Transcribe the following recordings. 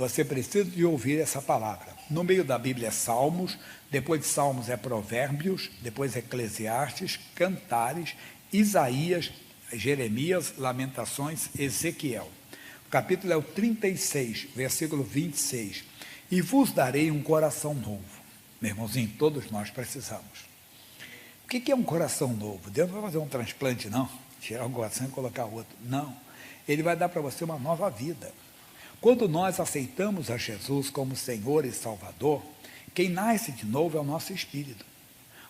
você precisa de ouvir essa palavra. No meio da Bíblia é Salmos, depois de Salmos é Provérbios, depois Eclesiastes, Cantares, Isaías, Jeremias, Lamentações, Ezequiel. O capítulo é o 36, versículo 26. E vos darei um coração novo. Meu irmãozinho, todos nós precisamos. O que é um coração novo? Deus não vai fazer um transplante, não. Tirar um coração e colocar outro. Não. Ele vai dar para você uma nova vida. Quando nós aceitamos a Jesus como Senhor e Salvador, quem nasce de novo é o nosso espírito.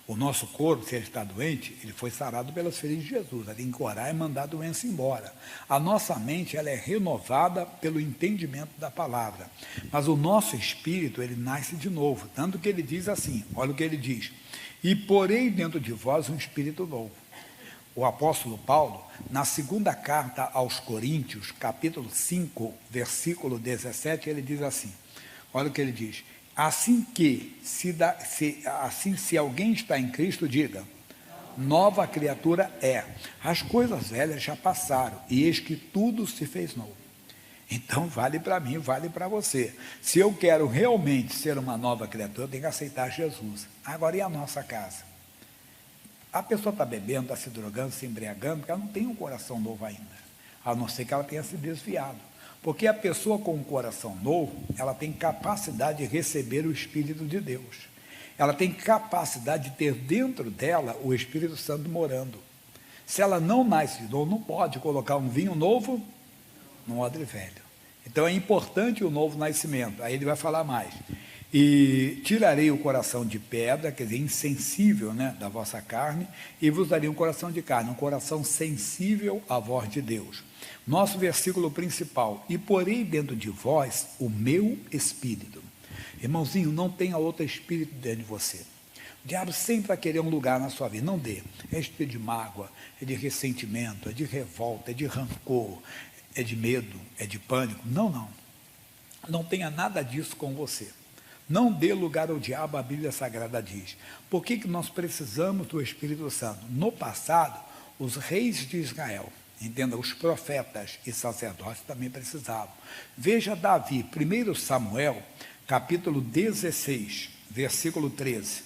O nosso corpo, se ele está doente, ele foi sarado pelas feridas de Jesus. Ele tem que orar e mandar a doença embora. A nossa mente, ela é renovada pelo entendimento da palavra. Mas o nosso espírito, ele nasce de novo. Tanto que ele diz assim, olha o que ele diz. E porei dentro de vós um espírito novo. O apóstolo Paulo, na segunda carta aos Coríntios, capítulo 5, versículo 17, ele diz assim, olha o que ele diz. Assim que, se alguém está em Cristo, diga, nova criatura é. As coisas velhas já passaram, e eis que tudo se fez novo. Então, vale para mim, vale para você. Se eu quero realmente ser uma nova criatura, eu tenho que aceitar Jesus. Agora, e a nossa casa? A pessoa está bebendo, está se drogando, se embriagando, porque ela não tem um coração novo ainda, a não ser que ela tenha se desviado. Porque a pessoa com um coração novo, ela tem capacidade de receber o Espírito de Deus. Ela tem capacidade de ter dentro dela o Espírito Santo morando. Se ela não nasce de novo, não pode colocar um vinho novo num odre velho. Então é importante o novo nascimento. Aí ele vai falar mais. E tirarei o coração de pedra, quer dizer, insensível, né, da vossa carne, e vos darei um coração de carne, um coração sensível à voz de Deus. Nosso versículo principal, e porei dentro de vós o meu espírito. Irmãozinho, não tenha outro espírito dentro de você. O diabo sempre vai querer um lugar na sua vida, não dê. É espírito de mágoa, é de ressentimento, é de revolta, é de rancor, é de medo, é de pânico. Não. Não tenha nada disso com você. Não dê lugar ao diabo, a Bíblia Sagrada diz. Por que nós precisamos do Espírito Santo? No passado, os reis de Israel, entenda, os profetas e sacerdotes também precisavam. Veja Davi, 1 Samuel, capítulo 16, versículo 13.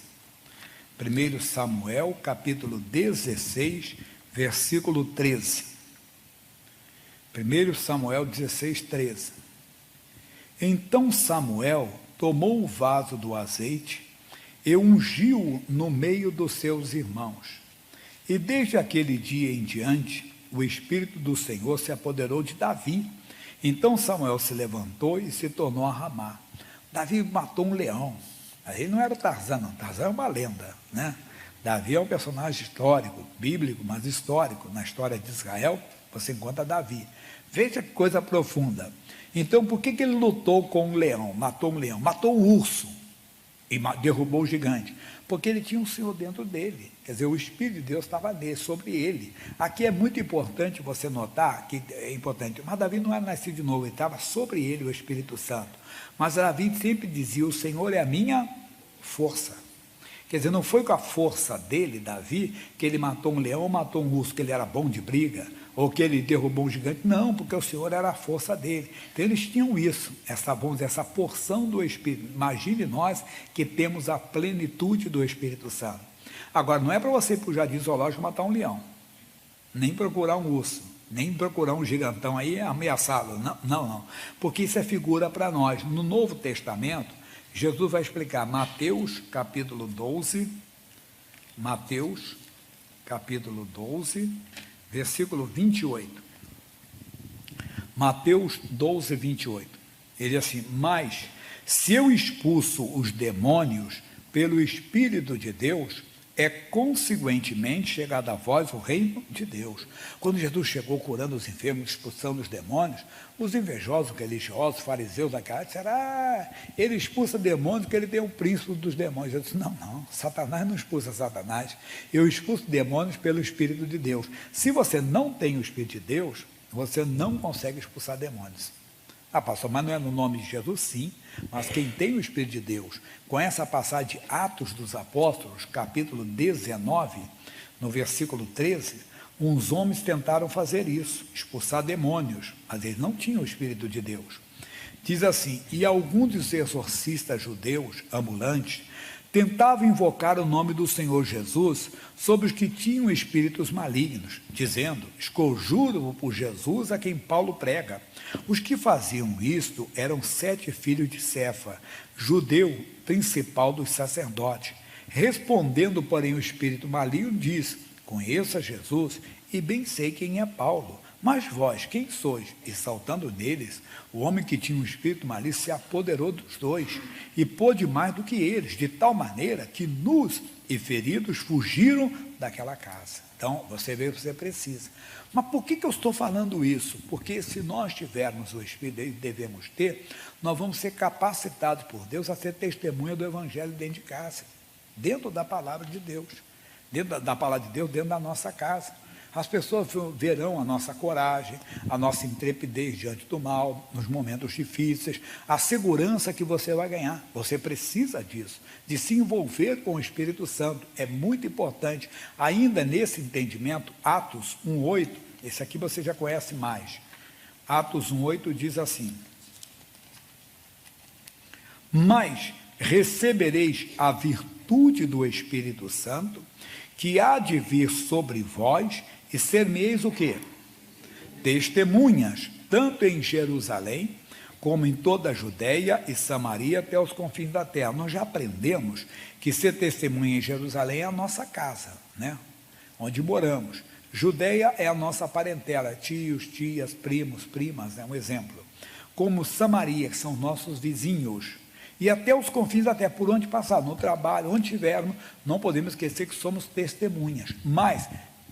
1 Samuel, capítulo 16, versículo 13. 1 Samuel 16, 13. Então Samuel tomou o vaso do azeite e ungiu no meio dos seus irmãos. E desde aquele dia em diante, o Espírito do Senhor se apoderou de Davi. Então Samuel se levantou e se tornou a Ramá. Davi matou um leão. Aí não era o Tarzan, não. Tarzan é uma lenda, né? Davi é um personagem histórico, bíblico, mas histórico. Na história de Israel, você encontra Davi. Veja que coisa profunda. Então, por que ele lutou com um leão? Matou um leão, matou um urso e derrubou o gigante. Porque ele tinha um Senhor dentro dele. Quer dizer, o Espírito de Deus estava nele, sobre ele. Aqui é muito importante você notar, que é importante, mas Davi não era nascido de novo, ele estava sobre ele o Espírito Santo. Mas Davi sempre dizia, o Senhor é a minha força. Quer dizer, não foi com a força dele, Davi, que ele matou um leão ou matou um urso, que ele era bom de briga, ou que ele derrubou um gigante. Não, porque o Senhor era a força dele. Então eles tinham isso, essa porção do Espírito. Imagine nós que temos a plenitude do Espírito Santo. Agora, não é para você ir para o jardim zoológico matar um leão, nem procurar um urso, nem procurar um gigantão aí ameaçá-lo. Não. Porque isso é figura para nós. No Novo Testamento, Jesus vai explicar Mateus capítulo 12, versículo 28. Mateus 12, 28. Ele diz assim, mas se eu expulso os demônios pelo Espírito de Deus, é consequentemente chegado a vós o reino de Deus. Quando Jesus chegou curando os enfermos, expulsando os demônios, os invejosos, religiosos, fariseus daquela disseram, ele expulsa demônios porque ele tem o príncipe dos demônios. Eu disse, não, Satanás não expulsa Satanás, eu expulso demônios pelo Espírito de Deus. Se você não tem o Espírito de Deus, você não consegue expulsar demônios. Pastor, mas não é no nome de Jesus? Sim, mas quem tem o Espírito de Deus, com essa passagem de Atos dos Apóstolos, capítulo 19, no versículo 13, uns homens tentaram fazer isso, expulsar demônios, mas eles não tinham o Espírito de Deus. Diz assim: e alguns dos exorcistas judeus ambulantes tentavam invocar o nome do Senhor Jesus sobre os que tinham espíritos malignos, dizendo: esconjuro-vos por Jesus a quem Paulo prega. Os que faziam isto eram 7 filhos de Cefa, judeu principal dos sacerdotes. Respondendo, porém, o espírito maligno diz: conheço a Jesus e bem sei quem é Paulo. Mas vós, quem sois? E saltando neles, o homem que tinha um espírito maligno se apoderou dos dois, e pôde mais do que eles, de tal maneira que nus e feridos fugiram daquela casa. Então, você vê o que você precisa. Mas por que eu estou falando isso? Porque se nós tivermos o Espírito que devemos ter, nós vamos ser capacitados por Deus a ser testemunha do Evangelho dentro de casa, dentro da palavra de Deus, dentro da palavra de Deus, dentro da nossa casa. As pessoas verão a nossa coragem, a nossa intrepidez diante do mal, nos momentos difíceis, a segurança que você vai ganhar. Você precisa disso, de se envolver com o Espírito Santo. É muito importante. Ainda nesse entendimento, Atos 1,8, esse aqui você já conhece mais. Atos 1,8 diz assim: mas recebereis a virtude do Espírito Santo, que há de vir sobre vós, e ser-me-eis o quê? Testemunhas, tanto em Jerusalém, como em toda a Judéia e Samaria, até os confins da terra. Nós já aprendemos que ser testemunha em Jerusalém é a nossa casa, né? Onde moramos. Judéia é a nossa parentela, tios, tias, primos, primas, é um exemplo. Como Samaria, que são nossos vizinhos. E até os confins da terra, por onde passar, no trabalho, onde tivermos, não podemos esquecer que somos testemunhas. Mas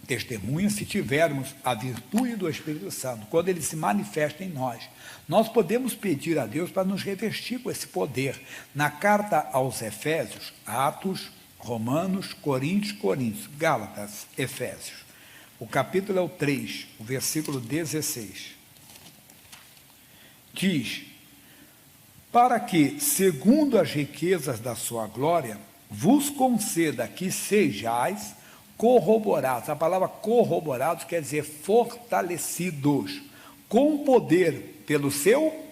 testemunhas se tivermos a virtude do Espírito Santo, quando ele se manifesta em nós. Nós podemos pedir a Deus para nos revestir com esse poder. Na carta aos Efésios, Atos, Romanos, Coríntios, Gálatas, Efésios. O capítulo é o 3, o versículo 16. Diz: para que, segundo as riquezas da sua glória, vos conceda que sejais corroborados. A palavra corroborados quer dizer fortalecidos, com poder pelo seu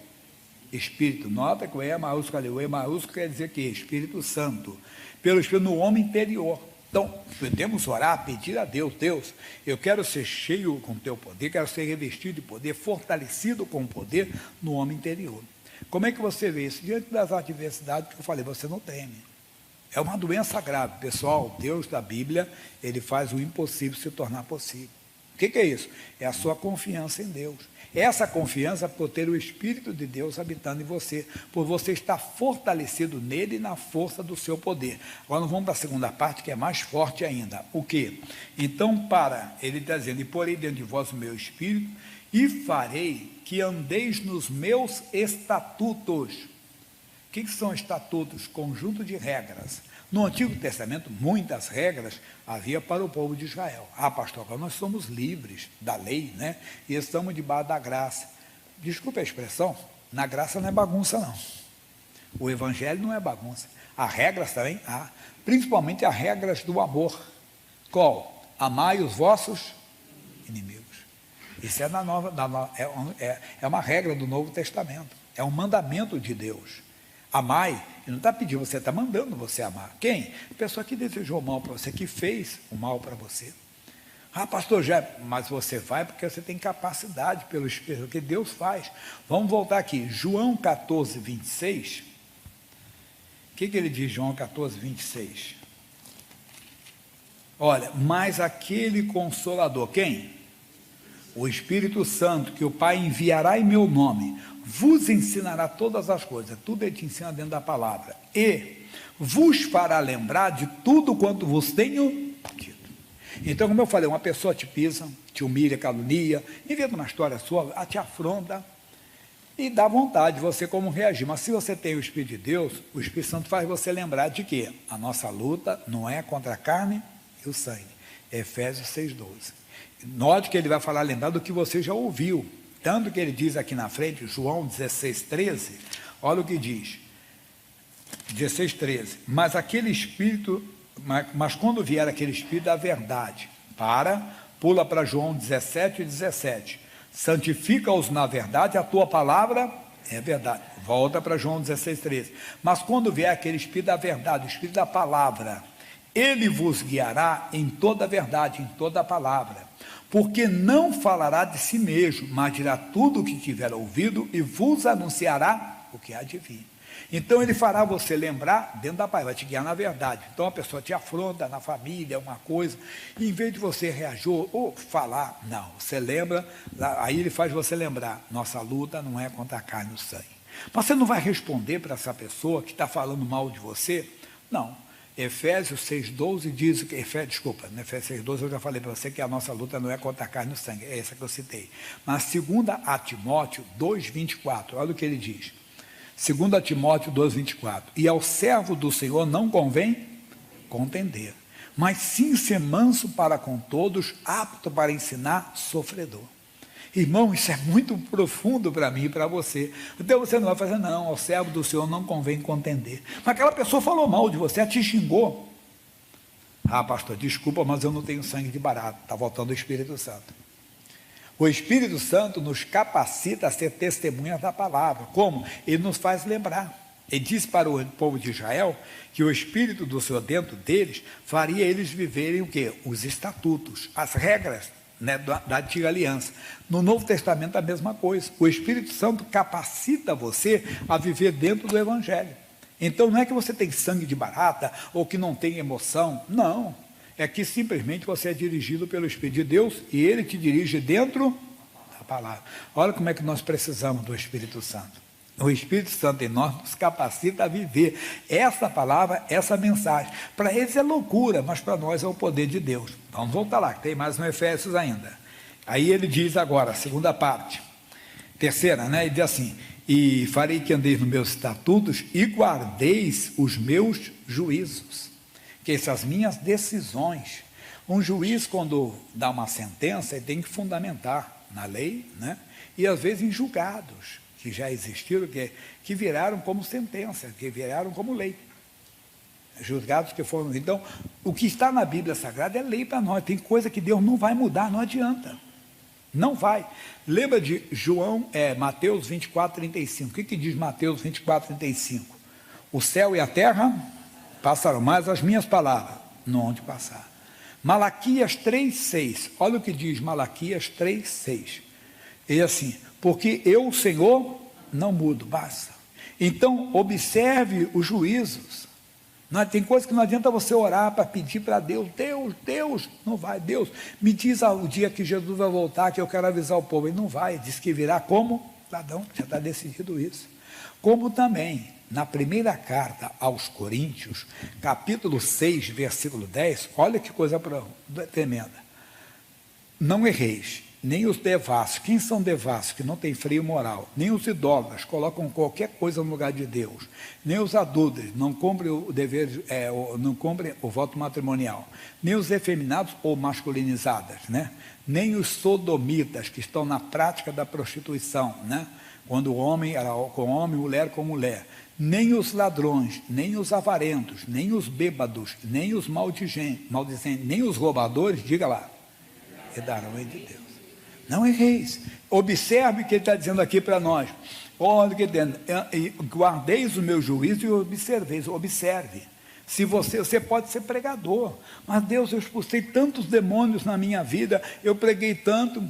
Espírito. Nota que o E maiúsculo ali, o E maiúsculo quer dizer que Espírito Santo, pelo Espírito no homem interior. Então, podemos orar, pedir a Deus: Deus, eu quero ser cheio com o teu poder, quero ser revestido de poder, fortalecido com o poder no homem interior. Como é que você vê isso? Diante das adversidades que eu falei, você não teme. É uma doença grave. Pessoal, Deus da Bíblia, ele faz o impossível se tornar possível. O que é isso? É a sua confiança em Deus. Essa confiança por ter o Espírito de Deus habitando em você, por você estar fortalecido nele e na força do seu poder. Agora nós vamos para a segunda parte, que é mais forte ainda. O quê? Então, ele está dizendo: e porei dentro de vós o meu Espírito, e farei que andeis nos meus estatutos. O que são estatutos? Conjunto de regras. No Antigo Testamento, muitas regras havia para o povo de Israel. Pastor, agora nós somos livres da lei, né? E estamos debaixo da graça. Desculpe a expressão, na graça não é bagunça, não. O Evangelho não é bagunça. Há regras também, principalmente as regras do amor. Qual? Amai os vossos inimigos. Isso é é uma regra do Novo Testamento. É um mandamento de Deus. Amai, ele não está pedindo, você está mandando você amar. Quem? A pessoa que desejou o mal para você, que fez o mal para você. Pastor, mas você vai porque você tem capacidade pelo Espírito, que Deus faz. Vamos voltar aqui, João 14, 26. O que ele diz, João 14, 26? Olha, mas aquele Consolador, quem? O Espírito Santo, que o Pai enviará em meu nome, vos ensinará todas as coisas. Tudo ele te ensina dentro da palavra. E vos fará lembrar de tudo quanto vos tenho dito. Então, como eu falei, uma pessoa te pisa, te humilha, calunia, inventa uma história sua, te afronta, e dá vontade de você como reagir. Mas se você tem o Espírito de Deus, o Espírito Santo faz você lembrar de que a nossa luta não é contra a carne e o sangue. Efésios 6,12. Note que ele vai falar, lembrar do que você já ouviu. Tanto que ele diz aqui na frente, João 16,13, olha o que diz. 16,13. Mas aquele Espírito, mas quando vier aquele Espírito da verdade, pula para João 17,17. Santifica-os na verdade, a tua palavra É verdade. Volta para João 16:13. Mas quando vier aquele Espírito da verdade, o Espírito da palavra, ele vos guiará em toda a verdade, em toda a palavra. Porque não falará de si mesmo, mas dirá tudo o que tiver ouvido e vos anunciará o que há de vir. Então ele fará você lembrar dentro da palavra, vai te guiar na verdade. Então a pessoa te afronta na família, uma coisa, e em vez de você reagir ou falar, não, você lembra, aí ele faz você lembrar, nossa luta não é contra a carne e o sangue. Mas você não vai responder para essa pessoa que está falando mal de você? Não. Efésios 6,12 diz que, desculpa, no Efésios 6,12 eu já falei para você que a nossa luta não é contra a carne e o sangue, é essa que eu citei. Mas 2 a Timóteo 2,24, olha o que ele diz. 2 Timóteo 2,24. E ao servo do Senhor não convém contender, mas sim ser manso para com todos, apto para ensinar, sofredor. Irmão, isso é muito profundo para mim e para você. Então você não vai fazer, não, ao servo do Senhor não convém contender. Mas aquela pessoa falou mal de você, te xingou. Ah, pastor, desculpa, mas eu não tenho sangue de barato. Está voltando o Espírito Santo. O Espírito Santo nos capacita a ser testemunhas da palavra. Como? Ele nos faz lembrar. Ele disse para o povo de Israel que o Espírito do Senhor dentro deles faria eles viverem o quê? Os estatutos, as regras, né, da antiga aliança. No Novo Testamento a mesma coisa. O Espírito Santo capacita você a viver dentro do Evangelho. Então não é que você tem sangue de barata ou que não tem emoção. Não. É que simplesmente você é dirigido pelo Espírito de Deus e ele te dirige dentro da palavra. Olha como é que nós precisamos do Espírito Santo. O Espírito Santo em nós nos capacita a viver essa palavra, essa mensagem. Para eles é loucura, mas para nós é o poder de Deus. Vamos voltar lá, que tem mais no Efésios ainda. Aí ele diz agora, a segunda parte, terceira, né? Ele diz assim: e farei que andeis nos meus estatutos e guardeis os meus juízos, que são as minhas decisões. Um juiz, quando dá uma sentença, ele tem que fundamentar na lei, né? E às vezes em julgados que já existiram, que viraram como sentença, que viraram como lei. Julgados que foram. Então, o que está na Bíblia Sagrada é lei para nós. Tem coisa que Deus não vai mudar, não adianta. Não vai. Lembra de Mateus 24:35. O que diz Mateus 24:35? O céu e a terra passaram, mas as minhas palavras não hão de passar. Malaquias 3:6. Olha o que diz Malaquias 3:6. E assim: porque eu, o Senhor, não mudo, basta. Então, observe os juízos. Não, tem coisa que não adianta você orar para pedir para Deus, não vai, Deus, me diz o dia que Jesus vai voltar, que eu quero avisar o povo. Ele não vai, diz que virá como ladrão, já está decidido isso. Como também, na primeira carta aos Coríntios, capítulo 6, versículo 10, olha que coisa tremenda. Não erreis, nem os devassos. Quem são devassos? Que não tem freio moral. Nem os idólatras, colocam qualquer coisa no lugar de Deus. Nem os adúlteros, não cumprem o dever, não cumprem o voto matrimonial. Nem os efeminados ou masculinizadas, né? Nem os sodomitas, que estão na prática da prostituição, né? Quando o homem era com homem, mulher com mulher. Nem os ladrões, nem os avarentos, nem os bêbados, nem os maldizentes, nem os roubadores, diga lá, herdarão de Deus. Não erreis. Observe o que ele está dizendo aqui para nós. Olha o que ele está dizendo. Guardeis o meu juízo e observeis. Observe. Se você pode ser pregador. Mas Deus, eu expulsei tantos demônios na minha vida, eu preguei tanto.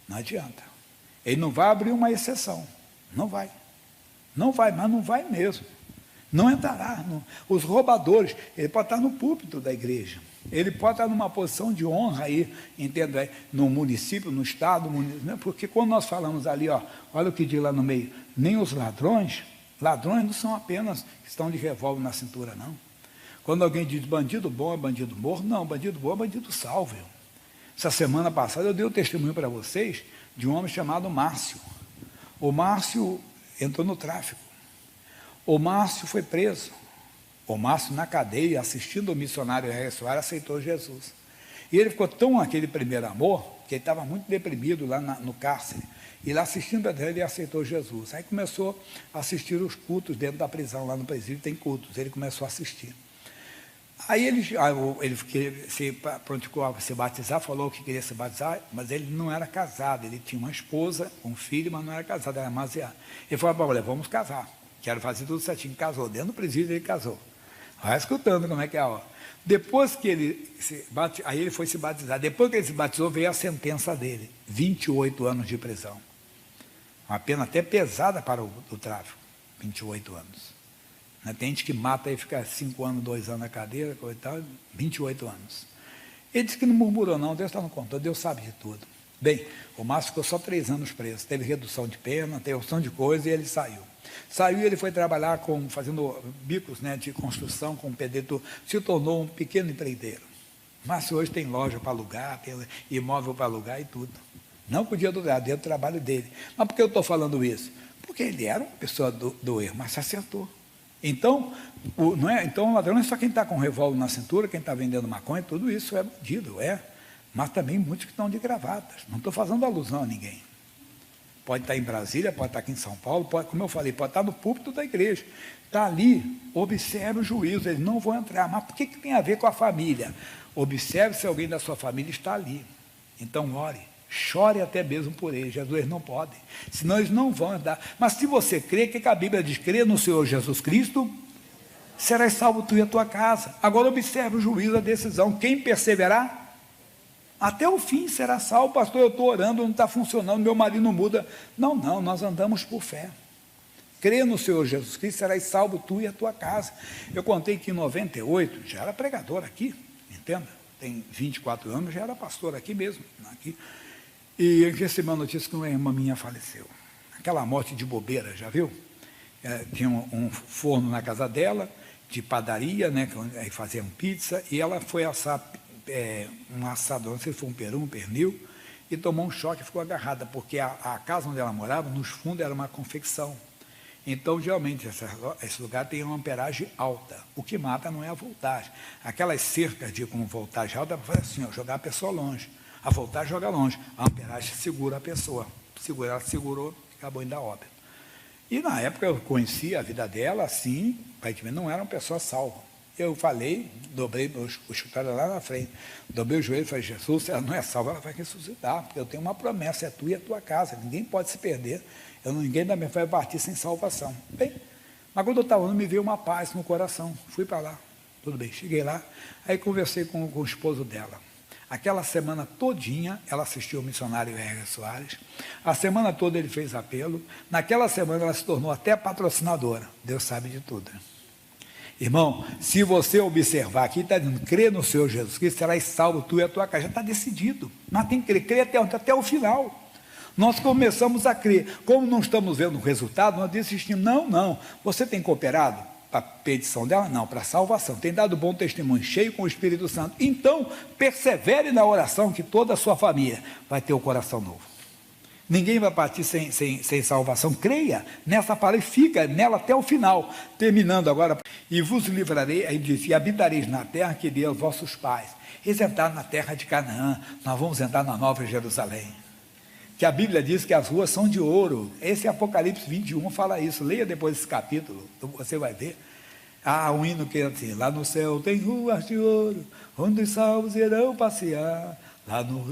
Não adianta. Ele não vai abrir uma exceção. Não vai. Não vai, mas não vai mesmo. Não entrará. Não. Os roubadores, ele pode estar no púlpito da igreja. Ele pode estar numa posição de honra aí, entendo, no município, no estado, porque quando nós falamos ali, olha o que diz lá no meio, nem os ladrões não são apenas que estão de revólver na cintura, não. Quando alguém diz bandido bom é bandido morto, não, bandido bom é bandido salvo. Essa semana passada eu dei um testemunho para vocês de um homem chamado Márcio. O Márcio entrou no tráfico. O Márcio foi preso. O Márcio, na cadeia, assistindo o missionário ressoar, aceitou Jesus. E ele ficou tão aquele primeiro amor, que ele estava muito deprimido lá no cárcere. E lá assistindo a ele, ele aceitou Jesus. Aí começou a assistir os cultos dentro da prisão, lá no presídio tem cultos. Ele começou a assistir. Aí ele se prontificou a se batizar, falou que queria se batizar, mas ele não era casado, ele tinha uma esposa, um filho, mas não era casado, era demasiado. Ele falou, olha, vamos casar, quero fazer tudo certinho. Casou, dentro do presídio ele casou. Vai escutando como é que é a hora. Depois que aí ele foi se batizar, depois que ele se batizou, veio a sentença dele, 28 anos de prisão. Uma pena até pesada para o tráfico, 28 anos. Tem gente que mata e fica 5 anos, 2 anos na cadeira, coisa e tal, 28 anos. Ele disse que não murmurou não, Deus está no controle, Deus sabe de tudo. Bem, o Márcio ficou só 3 anos preso, teve redução de pena, teve opção de coisa e ele saiu. Saiu e ele foi trabalhar fazendo bicos, né, de construção, com pedreiro, se tornou um pequeno empreiteiro. Márcio hoje tem loja para alugar, tem imóvel para alugar e tudo. Não podia durar, dentro do trabalho dele. Mas por que eu estou falando isso? Porque ele era uma pessoa do erro, mas se acertou. Então, então, o ladrão é só quem está com um revólver na cintura, quem está vendendo maconha, tudo isso é bandido, mas também muitos que estão de gravatas. Não estou fazendo alusão a ninguém. Pode estar em Brasília, pode estar aqui em São Paulo, como eu falei, pode estar no púlpito da igreja. Está ali, observe o juízo, eles não vão entrar. Mas por que tem a ver com a família? Observe se alguém da sua família está ali. Então, ore. Chore até mesmo por eles, Jesus não pode, senão eles não vão andar. Mas se você crê, o que a Bíblia diz? Crê no Senhor Jesus Cristo, serás salvo tu e a tua casa. Agora observe o juízo, a decisão, quem perseverar, até o fim será salvo. Pastor, eu estou orando, não está funcionando, meu marido não muda. Não, nós andamos por fé. Crê no Senhor Jesus Cristo, serás salvo tu e a tua casa. Eu contei que em 98, já era pregador aqui, entenda, tem 24 anos, já era pastor aqui mesmo, aqui. E eu recebi uma notícia que uma irmã minha faleceu. Aquela morte de bobeira, já viu? Tinha um forno na casa dela, de padaria, né, aí faziam pizza, e ela foi assar um assador, não sei se foi um peru, um pernil, e tomou um choque e ficou agarrada, porque a casa onde ela morava, nos fundos, era uma confecção. Então, geralmente, esse lugar tem uma amperagem alta. O que mata não é a voltagem. Aquelas cercas com voltagem alta, para fazer assim, jogar a pessoa longe. A voltagem joga longe, a amperagem segura a pessoa. Ela segurou, acabou indo a óbito. E na época eu conhecia a vida dela assim, praticamente não era uma pessoa salva. Eu falei, dobrei o escritório lá na frente, dobrei o joelho e falei, Jesus, se ela não é salva, ela vai ressuscitar, porque eu tenho uma promessa, é tu e a tua casa, ninguém pode se perder, ninguém da minha fé vai partir sem salvação. Bem, mas quando eu estava me veio uma paz no coração, fui para lá, tudo bem, cheguei lá, aí conversei com o esposo dela. Aquela semana todinha, ela assistiu o missionário R. Soares, a semana toda ele fez apelo, naquela semana ela se tornou até patrocinadora, Deus sabe de tudo. Irmão, se você observar aqui, está dizendo, crê no Senhor Jesus Cristo, serás salvo tu e a tua casa, já está decidido, mas tem que crer até o final. Nós começamos a crer, como não estamos vendo o resultado, nós desistimos, não, você tem cooperado? Para a petição dela? Não, para a salvação. Tem dado bom testemunho, cheio com o Espírito Santo. Então, persevere na oração que toda a sua família vai ter o coração novo. Ninguém vai partir sem salvação. Creia nessa palavra e fica nela até o final. Terminando agora. E vos livrarei, aí diz, e habitareis na terra que dei aos vossos pais. Eles entraram na terra de Canaã, nós vamos entrar na Nova Jerusalém. Que a Bíblia diz que as ruas são de ouro. Esse Apocalipse 21 fala isso. Leia depois esse capítulo, você vai ver. Um hino que é assim, lá no céu tem ruas de ouro, onde os salvos irão passear.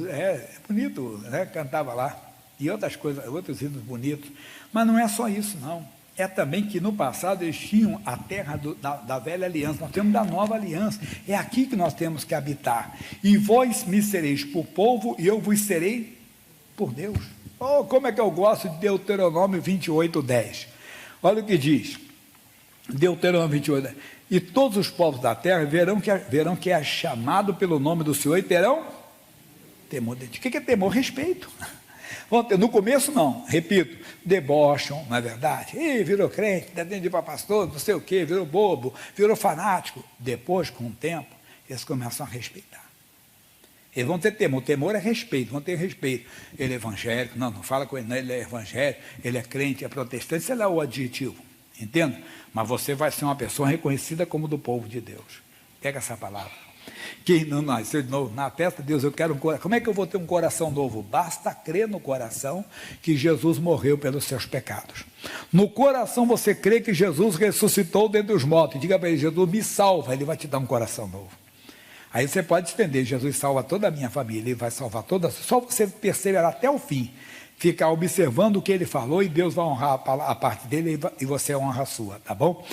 É bonito, né? Cantava lá. E outras coisas, outros hinos bonitos. Mas não é só isso, não. É também que no passado eles tinham a terra da velha aliança, nós temos da nova aliança. É aqui que nós temos que habitar. E vós me sereis por povo, e eu vos serei por Deus. Como é que eu gosto de Deuteronômio 28, 10. Olha o que diz, Deuteronômio 28, 10. E todos os povos da terra verão que é chamado pelo nome do Senhor e terão temor de ti. O que é temor? Respeito. No começo não, repito, debocham, não é verdade? Virou crente, está dentro de para pastor, não sei o quê, virou bobo, virou fanático. Depois, com o tempo, eles começam a respeitar. Eles vão ter temor, o temor é respeito, vão ter respeito. Ele é evangélico, não fala com ele, não, ele é evangélico, ele é crente, é protestante, sei lá o adjetivo, entende? Mas você vai ser uma pessoa reconhecida como do povo de Deus. Pega essa palavra. Quem não nasceu de novo, na festa de Deus, eu quero um coração. Como é que eu vou ter um coração novo? Basta crer no coração que Jesus morreu pelos seus pecados. No coração você crê que Jesus ressuscitou dentre os mortos. Diga para ele: Jesus me salva, ele vai te dar um coração novo. Aí você pode estender: Jesus salva toda a minha família, ele vai salvar toda. Só você perseverar até o fim, ficar observando o que ele falou, e Deus vai honrar a parte dele e você honra a sua, tá bom?